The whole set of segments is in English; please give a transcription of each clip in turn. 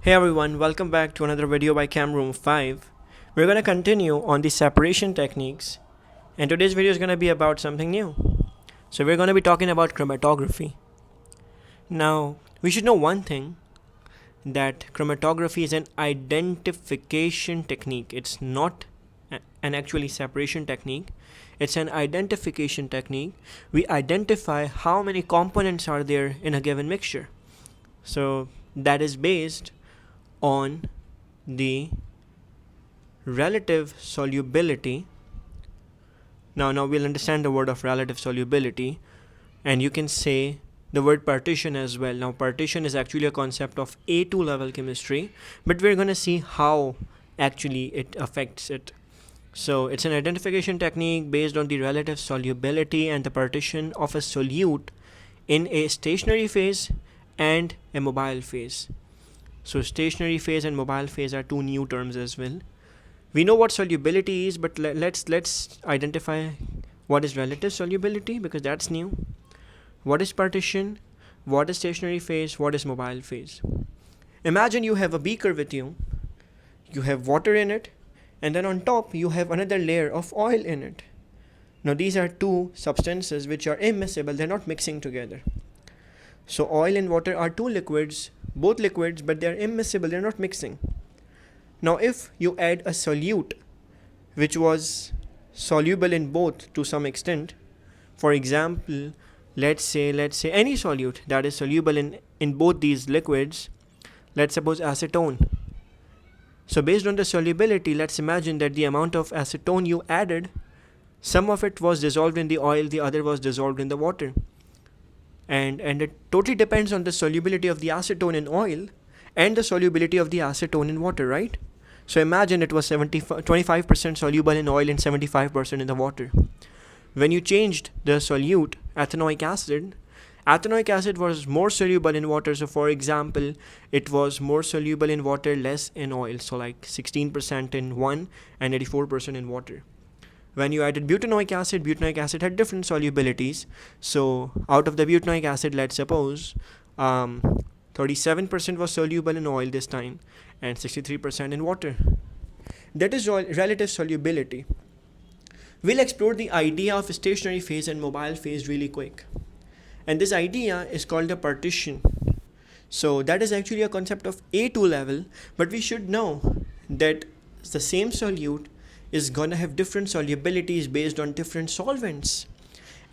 Hey everyone, welcome back to another video by Camroom 5. We're going to continue on the separation techniques, and today's video is going to be about something new. So we're going to be talking about chromatography. Now, we should know one thing, that chromatography is an identification technique. It's not an actually separation technique. It's an identification technique. We identify how many components are there in a given mixture. So that is based on the relative solubility. Now we'll understand the word of relative solubility, and you can say the word partition as well. Now partition is actually a concept of A2 level chemistry, but we're going to see how actually it affects it. So it's an identification technique based on the relative solubility and the partition of a solute in a stationary phase and a mobile phase. So stationary phase and mobile phase are two new terms as well. We know what solubility is, but let's identify what is relative solubility, because that's new. What is partition? What is stationary phase? What is mobile phase? Imagine you have a beaker with you. You have water in it, and then on top you have another layer of oil in it. Now these are two substances which are immiscible. They're not mixing together. So oil and water are two liquids, both liquids, but they're immiscible, they're not mixing. Now if you add a solute which was soluble in both to some extent, for example, let's say any solute that is soluble in both these liquids, let's suppose acetone. So based on the solubility, let's imagine that the amount of acetone you added, some of it was dissolved in the oil, the other was dissolved in the water. And it totally depends on the solubility of the acetone in oil and the solubility of the acetone in water, right? So imagine it was 25% soluble in oil and 75% in the water. When you changed the solute, ethanoic acid was more soluble in water. So for example, it was more soluble in water, less in oil. So like 16% in one and 84% in water. When you added butanoic acid had different solubilities. So out of the butanoic acid, let's suppose 37% was soluble in oil this time and 63% in water. That is relative solubility. We'll explore the idea of stationary phase and mobile phase really quick. And this idea is called the partition. So that is actually a concept of A2 level, but we should know that the same solute is going to have different solubilities based on different solvents.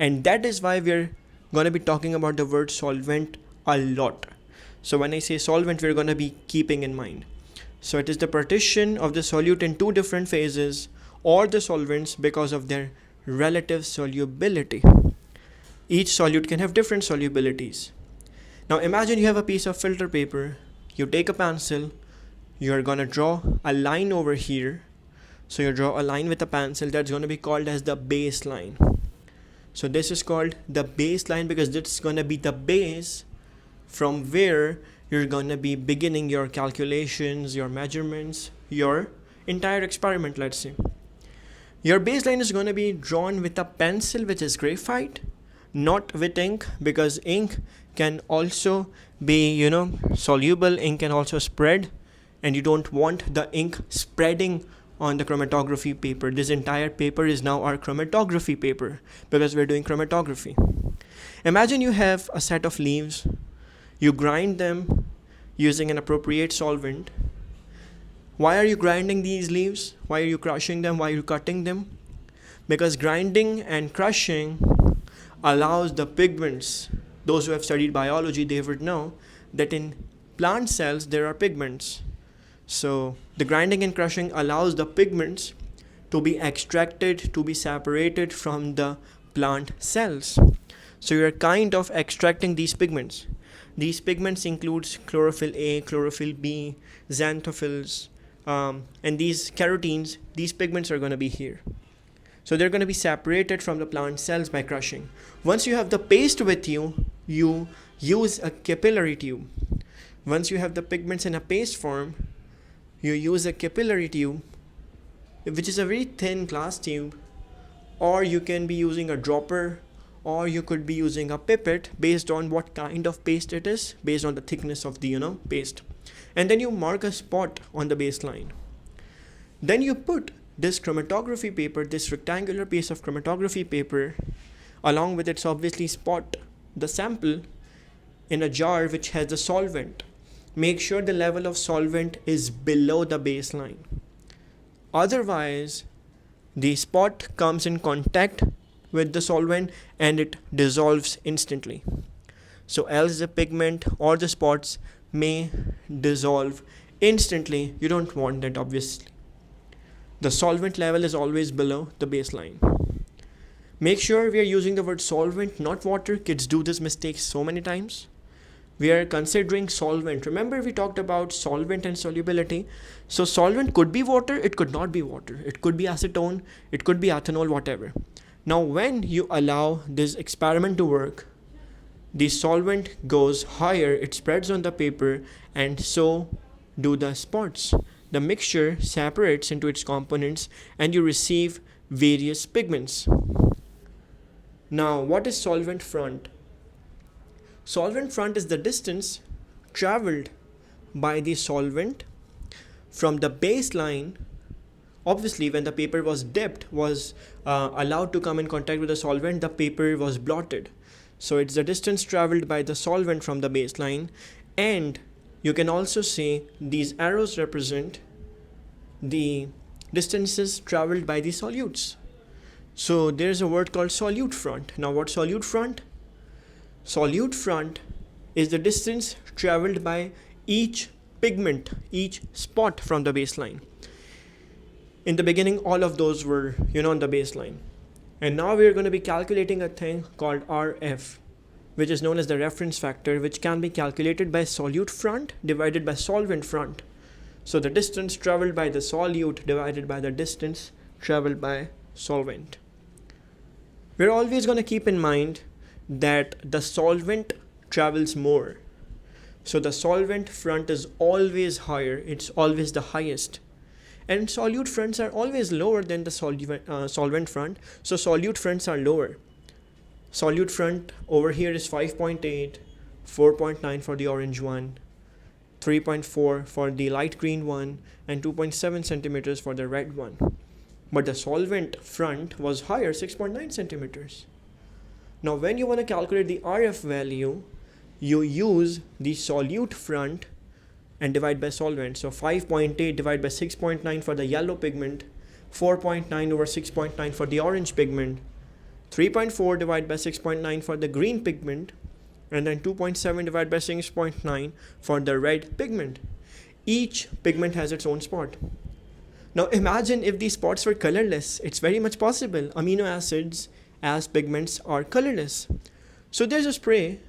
And that is why we're going to be talking about the word solvent a lot. So when I say solvent, we're going to be keeping in mind. So it is the partition of the solute in two different phases or the solvents because of their relative solubility. Each solute can have different solubilities. Now imagine you have a piece of filter paper. You take a pencil. You're going to draw a line over here. So you draw a line with a pencil that's going to be called as the baseline. So this is called the baseline because this is going to be the base from where you're going to be beginning your calculations, your measurements, your entire experiment, let's say. Your baseline is going to be drawn with a pencil which is graphite, not with ink, because ink can also be, soluble. Ink can also spread, and you don't want the ink spreading on the chromatography paper. This entire paper is now our chromatography paper because we're doing chromatography. Imagine you have a set of leaves. You grind them using an appropriate solvent. Why are you grinding these leaves? Why are you crushing them? Why are you cutting them? Because grinding and crushing allows the pigments. Those who have studied biology, they would know that in plant cells there are pigments. So the grinding and crushing allows the pigments to be extracted, to be separated from the plant cells. So you're kind of extracting these pigments. These pigments includes chlorophyll A, chlorophyll B, xanthophylls, and these carotenes. These pigments are going to be here. So they're going to be separated from the plant cells by crushing. Once you have the paste with you, you use a capillary tube. Once you have the pigments in a paste form, you use a capillary tube, which is a very thin glass tube, or you can be using a dropper, or you could be using a pipette based on what kind of paste it is, based on the thickness of the paste. and then you mark a spot on the baseline. Then you put this chromatography paper, this rectangular piece of chromatography paper, along with its obviously spot the sample in a jar which has the solvent. Make sure the level of solvent is below the baseline. Otherwise, the spot comes in contact with the solvent and it dissolves instantly. So else the pigment or the spots may dissolve instantly. You don't want that, obviously. The solvent level is always below the baseline. Make sure we are using the word solvent, not water. Kids do this mistake so many times. We are considering solvent. Remember, we talked about solvent and solubility. So solvent could be water, it could not be water. It could be acetone, it could be ethanol, whatever. Now, when you allow this experiment to work, the solvent goes higher, it spreads on the paper, and so do the spots. The mixture separates into its components and you receive various pigments. Now, what is solvent front? Solvent front is the distance traveled by the solvent from the baseline. Obviously, when the paper was dipped, was allowed to come in contact with the solvent, the paper was blotted. So it's the distance traveled by the solvent from the baseline, and you can also say these arrows represent the distances traveled by the solutes. So there's a word called solute front. Now, what's solute front? Solute front is the distance traveled by each pigment, each spot from the baseline. In the beginning, all of those were, on the baseline. And now we're going to be calculating a thing called RF, which is known as the reference factor, which can be calculated by solute front divided by solvent front. So the distance traveled by the solute divided by the distance traveled by solvent. We're always going to keep in mind that the solvent travels more. So the solvent front is always higher, it's always the highest. And solute fronts are always lower than the solvent front, so solute fronts are lower. Solute front over here is 5.8, 4.9 for the orange one, 3.4 for the light green one, and 2.7 centimeters for the red one. But the solvent front was higher, 6.9 centimeters. Now when you want to calculate the RF value, you use the solute front and divide by solvent. So 5.8 divided by 6.9 for the yellow pigment, 4.9 over 6.9 for the orange pigment, 3.4 divided by 6.9 for the green pigment, and then 2.7 divided by 6.9 for the red pigment. Each pigment has its own spot. Now imagine if these spots were colorless. It's very much possible. Amino acids as pigments are colorless. So there's a spray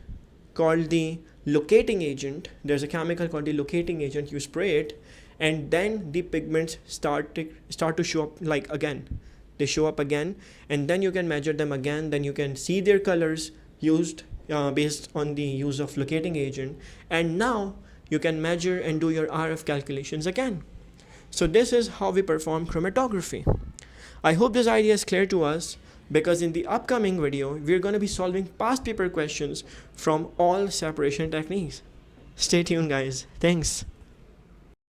called the locating agent. There's a chemical called the locating agent. You spray it, and then the pigments start to show up again. They show up again, and then you can measure them again. Then you can see their colors used based on the use of locating agent. And now you can measure and do your RF calculations again. So this is how we perform chromatography. I hope this idea is clear to us, because in the upcoming video, we're going to be solving past paper questions from all separation techniques. Stay tuned, guys. Thanks.